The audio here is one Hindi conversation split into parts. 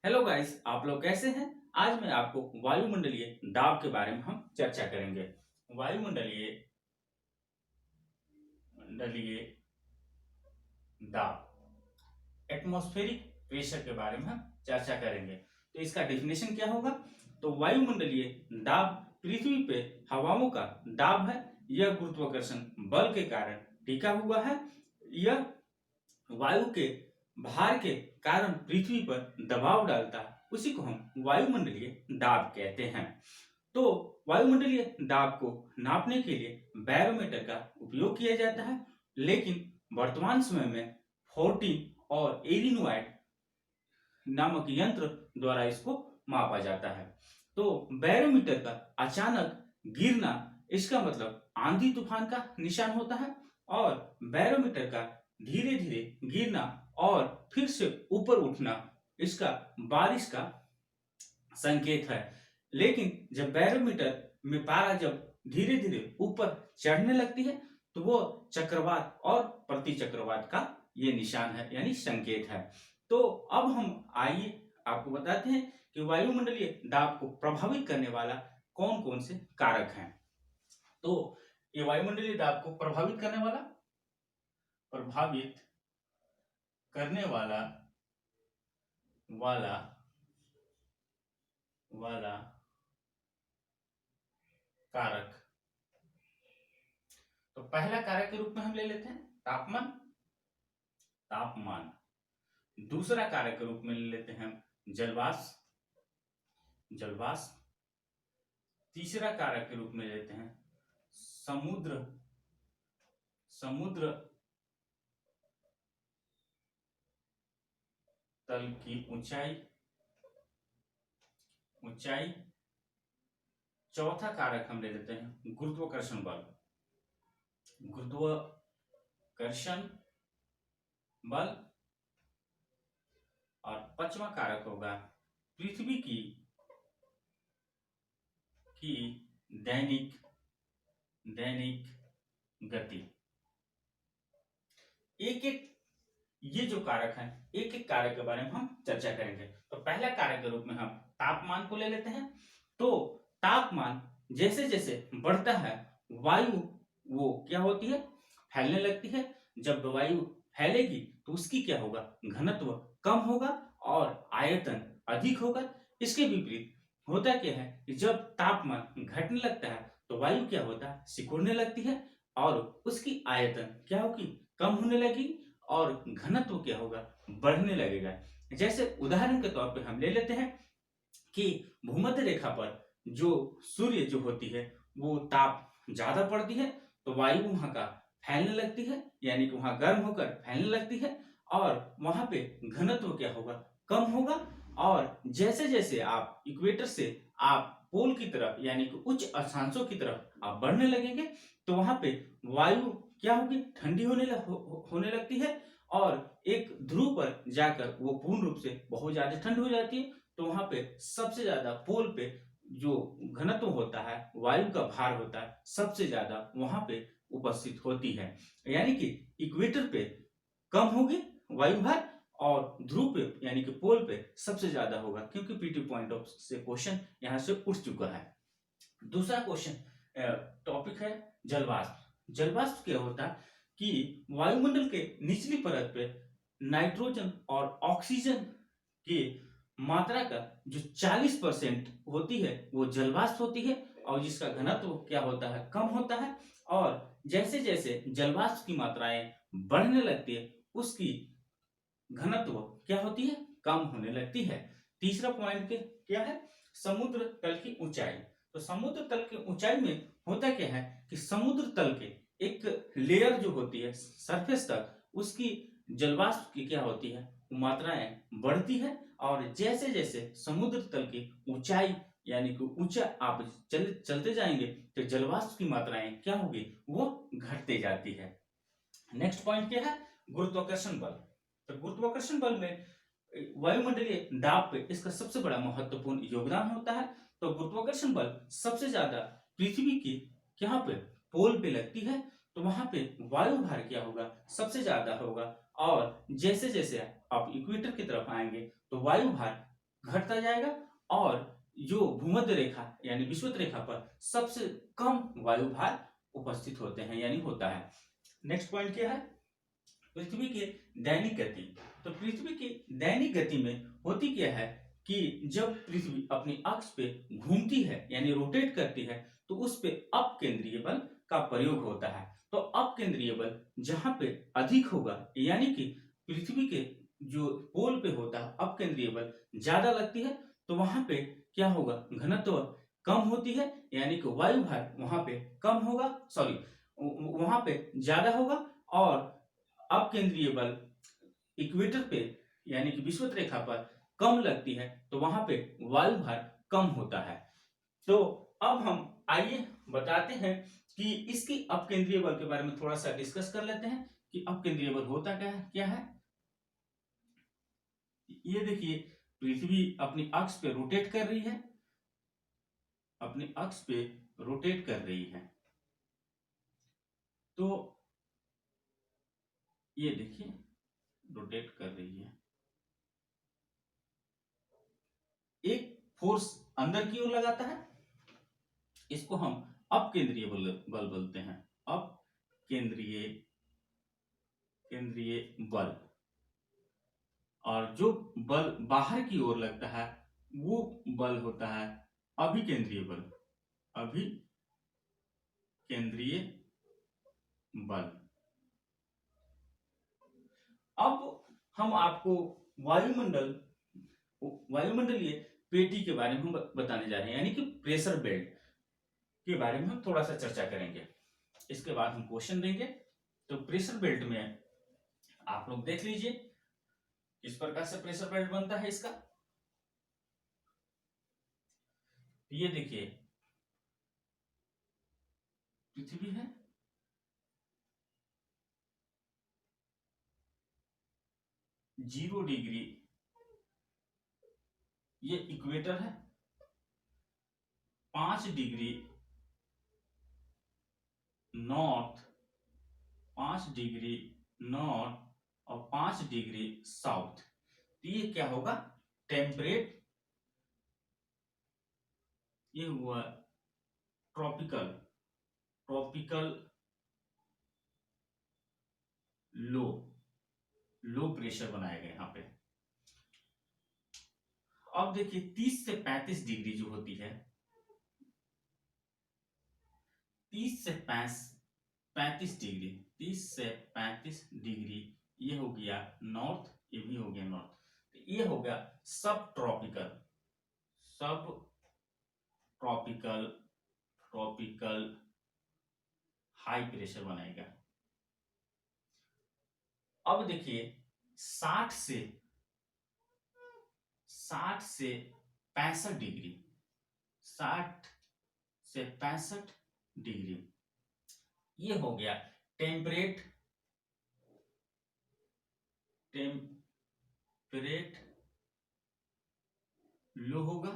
हेलो गाइस, आप लोग कैसे हैं। आज मैं आपको वायुमंडलीय दाब के बारे में हम चर्चा करेंगे। वायुमंडलीय मंडलीय दाब, एटमॉस्फेरिक प्रेशर के बारे में हम चर्चा करेंगे। तो इसका डेफिनेशन क्या होगा। तो वायुमंडलीय दाब पृथ्वी पे हवाओं का दाब है। यह गुरुत्वाकर्षण बल के कारण टिका हुआ है। यह वायु के भार के कारण पृथ्वी पर दबाव डालता है, उसी को हम वायुमंडलीय दाब कहते हैं। तो वायुमंडलीय दाब को नापने के लिए बैरोमीटर का उपयोग किया जाता है, लेकिन वर्तमान समय में 14 और एरिनोइड नामक यंत्र द्वारा इसको मापा जाता है। तो बैरोमीटर का अचानक गिरना, इसका मतलब आंधी तूफान का निशान होता है। और बैरोमीटर का धीरे धीरे गिरना और फिर से ऊपर उठना, इसका बारिश का संकेत है। लेकिन जब बैरोमीटर में पारा जब धीरे धीरे ऊपर चढ़ने लगती है, तो वो चक्रवात और प्रति चक्रवात का ये निशान है, यानी संकेत है। तो अब हम आइए आपको बताते हैं कि वायुमंडलीय दाब को प्रभावित करने वाला कौन कौन से कारक हैं। तो ये वायुमंडलीय दाब को प्रभावित करने वाला वाला वाला कारक, तो पहला कारक के रूप में हम ले लेते हैं तापमान। तापमान। दूसरा कारक के रूप में ले लेते हैं हम जलवाष्प। जलवाष्प। तीसरा कारक के रूप में लेते हैं समुद्र। समुद्र तल की ऊंचाई। ऊंचाई। चौथा कारक हम ले लेते हैं गुरुत्वाकर्षण बल। गुरुत्वाकर्षण बल। और पांचवा कारक होगा पृथ्वी की दैनिक गति। एक एक ये जो कारक हैं, एक एक कारक के बारे में हम चर्चा करेंगे। तो पहला कारक के रूप में हम तापमान को ले लेते हैं। तो तापमान जैसे जैसे बढ़ता है, वायु वो क्या होती है, फैलने लगती है। जब वायु फैलेगी तो उसकी क्या होगा, घनत्व कम होगा और आयतन अधिक होगा। इसके विपरीत होता क्या है कि जब तापमान घटने लगता है तो वायु क्या होता है, सिकुड़ने लगती है और उसकी आयतन क्या होगी, कम होने लगेगी और घनत्व क्या होगा, बढ़ने लगेगा। जैसे उदाहरण के तौर पे हम ले लेते हैं कि भूमध्य रेखा पर जो सूर्य जो होती है वो ताप ज्यादा पड़ती है, तो वायु वहां का फैलने लगती है, यानी कि वहां गर्म होकर फैलने लगती है और वहां पे घनत्व क्या होगा, कम होगा। और जैसे जैसे आप इक्वेटर से आप पोल की तरफ यानी कि उच्च अक्षांशों की तरफ आप बढ़ने लगेंगे, तो वहां पे वायु क्या होगी, ठंडी होने लगती है और एक ध्रुव पर जाकर वो पूर्ण रूप से बहुत ज्यादा ठंड हो जाती है। तो वहां पे सबसे ज्यादा पोल पे जो घनत्व होता है, वायु का भार होता है, सबसे ज्यादा वहां पे उपस्थित होती है। यानी कि इक्वेटर पे कम होगी वायु भार और ध्रुव पे यानी कि पोल पे सबसे ज्यादा होगा, क्योंकि पीटी पॉइंट ऑफ से क्वेश्चन यहां से उठ चुका है। दूसरा क्वेश्चन टॉपिक है जलवाष्प। जलवाष्प क्या होता है कि वायुमंडल के निचली परत पे नाइट्रोजन और ऑक्सीजन की मात्रा का जो 40% होती है वो जलवाष्प होती है, और जिसका घनत्व क्या होता है, कम होता है। और जैसे जैसे जलवाष्प की मात्राएं बढ़ने लगती है, उसकी घनत्व क्या होती है, कम होने लगती है। तीसरा पॉइंट क्या है, समुद्र तल की ऊंचाई। तो समुद्र तल की ऊंचाई में होता क्या है कि समुद्र तल के एक लेयर जो होती है सरफेस तक, उसकी जलवाष्प की क्या होती है, मात्राएं बढ़ती है। और जैसे जैसे समुद्र तल की ऊंचाई यानी कि ऊंचा आप चलते जाएंगे, तो जलवाष्प की मात्राएं क्या होगी, वो घटते जाती है। नेक्स्ट पॉइंट क्या है, गुरुत्वाकर्षण बल। तो गुरुत्वाकर्षण बल में वायुमंडलीय दाब पे इसका सबसे बड़ा महत्वपूर्ण योगदान होता है। तो गुरुत्वाकर्षण बल सबसे ज्यादा पृथ्वी की यहाँ पे पोल पे लगती है, तो वहां पे वायु भार क्या होगा, सबसे ज्यादा होगा। और जैसे जैसे आप इक्वेटर की तरफ आएंगे तो वायु भार घटता जाएगा और जो भूमध्य रेखा यानी विषुवत रेखा पर सबसे कम वायुभार उपस्थित होते हैं यानी होता है। नेक्स्ट पॉइंट क्या है, पृथ्वी के दैनिक गति। तो पृथ्वी की दैनिक गति में होती क्या है कि जब पृथ्वी अपनी अक्ष पे घूमती है यानी रोटेट करती है तो उस पे अपकेंद्रीय बल का प्रयोग होता है। तो अपकेंद्रीय बल जहां पे अधिक होगा यानी कि पृथ्वी के जो पोल पे होता है अपकेंद्रीय बल ज्यादा लगती है तो वहां पे क्या होगा, घनत्व कम होती है यानी कि वायुभार वहां पे कम होगा, सॉरी वहां पे ज्यादा होगा और अपकेंद्रीय बल इक्वेटर पे यानी कि विषुवत रेखा पर कम लगती है तो वहां पे वायुभार कम होता है। तो अब हम आइए बताते हैं कि इसकी अपकेंद्रीय बल के बारे में थोड़ा सा डिस्कस कर लेते हैं कि अपकेंद्रीय बल होता क्या है। ये देखिए पृथ्वी अपनी अक्ष पे रोटेट कर रही है, अपनी अक्ष पे रोटेट कर रही है। तो ये देखिए रोटेट कर रही है, एक फोर्स अंदर की ओर लगाता है, इसको हम अपकेंद्रीय बल बोलते हैं। अपकेंद्रीय केंद्रीय बल। और जो बल बाहर की ओर लगता है वो बल होता है अभिकेंद्रीय बल। अभिकेंद्रीय बल। अब हम आपको वायुमंडलीय पेटी के बारे में हम बताने जा रहे हैं यानी कि प्रेशर बेल्ट के बारे में हम थोड़ा सा चर्चा करेंगे। इसके बाद हम क्वेश्चन देंगे। तो प्रेशर बेल्ट में आप लोग देख लीजिए किस प्रकार से प्रेशर बेल्ट बनता है इसका। ये देखिए पृथ्वी है, जीरो डिग्री ये इक्वेटर है, 5 डिग्री नॉर्थ, 5 डिग्री नॉर्थ और 5 डिग्री साउथ। तो ये क्या होगा, टेम्परेट, ये हुआ ट्रॉपिकल लो प्रेशर बनाएगा यहाँ पे। अब देखिए 30 से 35 डिग्री जो होती है, 30 से 35 डिग्री, 30 से 35 डिग्री ये हो गया नॉर्थ, ये भी हो गया नॉर्थ। तो ये हो गया सब ट्रॉपिकल हाई प्रेशर बनाएगा। अब देखिए 60 से 65 डिग्री, 60 से 65 डिग्री ये हो गया टेम्परेट लो होगा।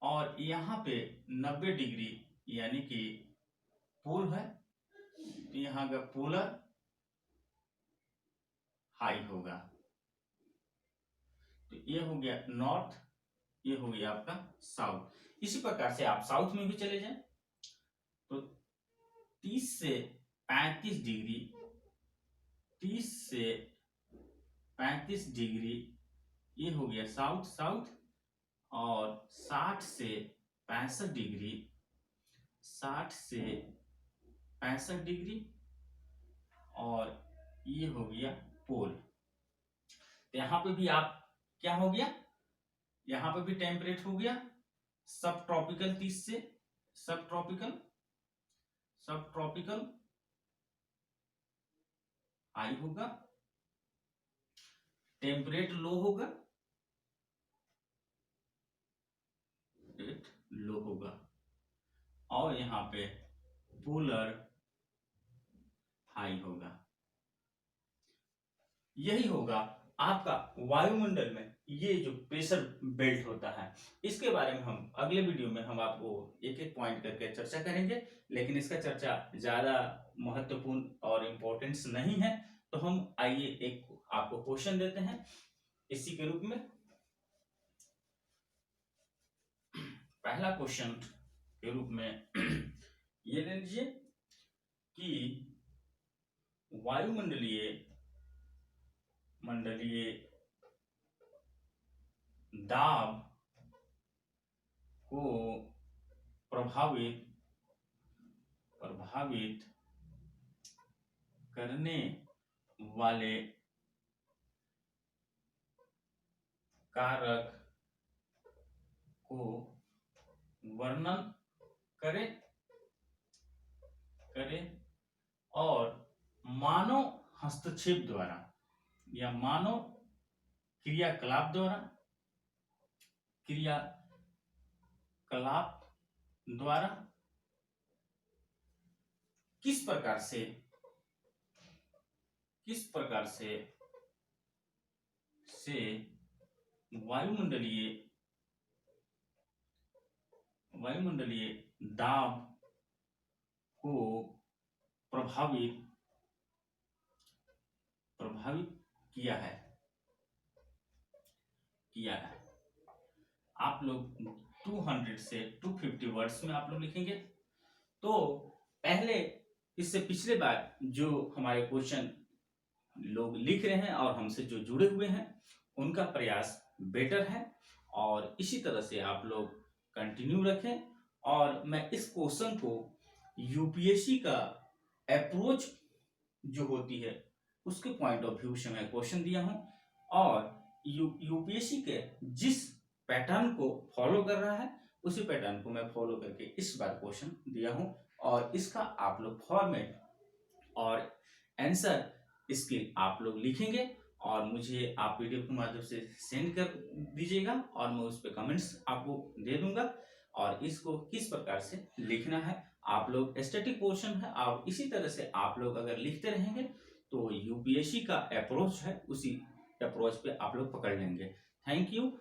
और यहां पे 90 डिग्री यानी कि पोल है, तो यहां का पोलर हाई होगा। तो ये हो गया नॉर्थ, ये हो गया आपका साउथ। इसी प्रकार से आप साउथ में भी चले जाएं तो 30 से 35 डिग्री, 30 से 35 डिग्री ये हो गया साउथ। और 60 से 65 डिग्री, 60 से 65 डिग्री और ये हो गया पोल। तो यहां पे भी आप क्या हो गया, यहां पे भी टेम्परेट हो गया सब ट्रॉपिकल, 30 से सब ट्रॉपिकल हाई होगा, टेम्परेट लो होगा, लो होगा और यहां पे पोलर हाई होगा। यही होगा आपका वायुमंडल में ये जो प्रेशर बेल्ट होता है। इसके बारे में हम अगले वीडियो में हम आपको एक एक पॉइंट करके चर्चा करेंगे, लेकिन इसका चर्चा ज्यादा महत्वपूर्ण और इम्पोर्टेंस नहीं है। तो हम आइए एक आपको क्वेश्चन देते हैं इसी के रूप में। पहला क्वेश्चन के रूप में ये ले लीजिए कि वायुमंडलीय दाब को प्रभावित करने वाले कारक को वर्णन करें और मानव हस्तक्षेप द्वारा या मानव क्रियाकलाप द्वारा किस प्रकार से वायुमंडलीय दाब को प्रभावित किया है। आप लोग 200 से 250 वर्ड्स में आप लोग लिखेंगे। तो पहले इससे पिछले बार जो हमारे क्वेश्चन लोग लिख रहे हैं और हमसे जो जुड़े हुए हैं उनका प्रयास बेटर है, और इसी तरह से आप लोग कंटिन्यू रखें। और मैं इस क्वेश्चन को यूपीएससी का अप्रोच जो होती है उसके पॉइंट ऑफ व्यू से मैं क्वेश्चन दिया हूं, और यूपीएससी के जिस पैटर्न को फॉलो कर रहा है उसी पैटर्न को मैं फॉलो करके इस बार क्वेश्चन दिया हूं, और इसका आप लोग फॉर्मेट और आंसर इसके आप लोग लिखेंगे और मुझे आप पीडीएफ के माध्यम से सेंड कर दीजिएगा, और मैं उस पर कमेंट्स आपको दे दूंगा। और इसको किस प्रकार से लिखना है, आप लोग स्टैटिक पोर्शन है और इसी तरह से आप लोग अगर लिखते रहेंगे तो यूपीएससी का अप्रोच है उसी अप्रोच पे आप लोग पकड़ लेंगे। Thank you.